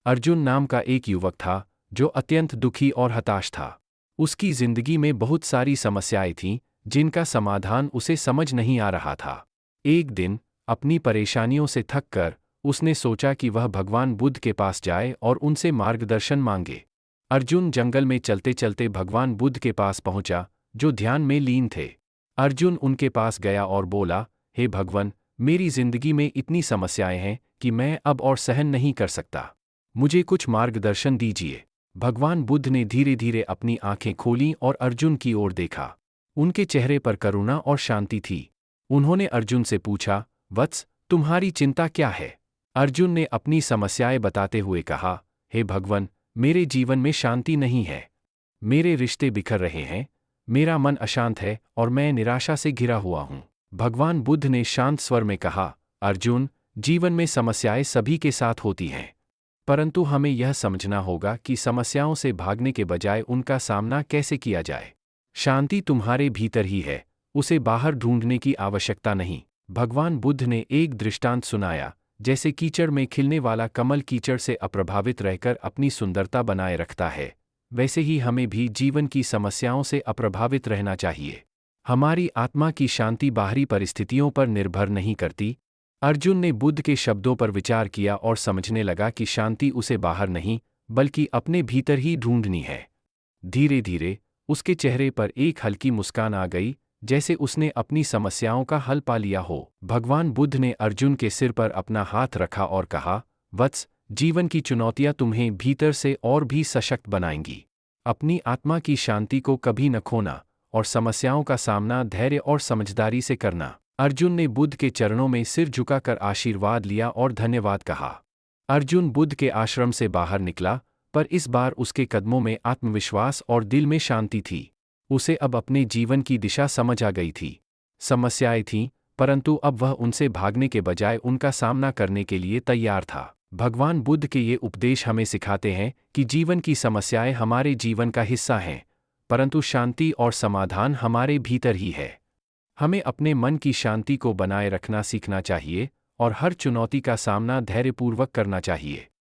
अर्जुन नाम का एक युवक था जो अत्यंत दुखी और हताश था। उसकी जिंदगी में बहुत सारी समस्याएं थीं जिनका समाधान उसे समझ नहीं आ रहा था। एक दिन अपनी परेशानियों से थककर उसने सोचा कि वह भगवान बुद्ध के पास जाए और उनसे मार्गदर्शन मांगे। अर्जुन जंगल में चलते चलते भगवान बुद्ध के पास पहुंचा, जो ध्यान में लीन थे। अर्जुन उनके पास गया और बोला, हे भगवान, मेरी जिंदगी में इतनी समस्याएं हैं कि मैं अब और सहन नहीं कर सकता। मुझे कुछ मार्गदर्शन दीजिए। भगवान बुद्ध ने धीरे धीरे अपनी आंखें खोलीं और अर्जुन की ओर देखा। उनके चेहरे पर करुणा और शांति थी। उन्होंने अर्जुन से पूछा, वत्स, तुम्हारी चिंता क्या है? अर्जुन ने अपनी समस्याएं बताते हुए कहा, हे भगवान, मेरे जीवन में शांति नहीं है। मेरे रिश्ते बिखर रहे हैं, मेरा मन अशांत है और मैं निराशा से घिरा हुआ हूँ। भगवान बुद्ध ने शांत स्वर में कहा, अर्जुन, जीवन में समस्याएं सभी के साथ होती हैं, परंतु हमें यह समझना होगा कि समस्याओं से भागने के बजाय उनका सामना कैसे किया जाए। शांति तुम्हारे भीतर ही है, उसे बाहर ढूंढने की आवश्यकता नहीं। भगवान बुद्ध ने एक दृष्टांत सुनाया, जैसे कीचड़ में खिलने वाला कमल कीचड़ से अप्रभावित रहकर अपनी सुंदरता बनाए रखता है, वैसे ही हमें भी जीवन की समस्याओं से अप्रभावित रहना चाहिए। हमारी आत्मा की शांति बाहरी परिस्थितियों पर निर्भर नहीं करती। अर्जुन ने बुद्ध के शब्दों पर विचार किया और समझने लगा कि शांति उसे बाहर नहीं, बल्कि अपने भीतर ही ढूंढनी है। धीरे धीरे उसके चेहरे पर एक हल्की मुस्कान आ गई, जैसे उसने अपनी समस्याओं का हल पा लिया हो। भगवान बुद्ध ने अर्जुन के सिर पर अपना हाथ रखा और कहा, वत्स, जीवन की चुनौतियां तुम्हें भीतर से और भी सशक्त बनाएंगी। अपनी आत्मा की शांति को कभी न खोना और समस्याओं का सामना धैर्य और समझदारी से करना। अर्जुन ने बुद्ध के चरणों में सिर झुकाकर आशीर्वाद लिया और धन्यवाद कहा। अर्जुन बुद्ध के आश्रम से बाहर निकला, पर इस बार उसके कदमों में आत्मविश्वास और दिल में शांति थी। उसे अब अपने जीवन की दिशा समझ आ गई थी। समस्याएं थीं, परंतु अब वह उनसे भागने के बजाय उनका सामना करने के लिए तैयार था। भगवान बुद्ध के ये उपदेश हमें सिखाते हैं कि जीवन की समस्याएं हमारे जीवन का हिस्सा हैं, परंतु शांति और समाधान हमारे भीतर ही है। हमें अपने मन की शांति को बनाए रखना सीखना चाहिए और हर चुनौती का सामना धैर्यपूर्वक करना चाहिए।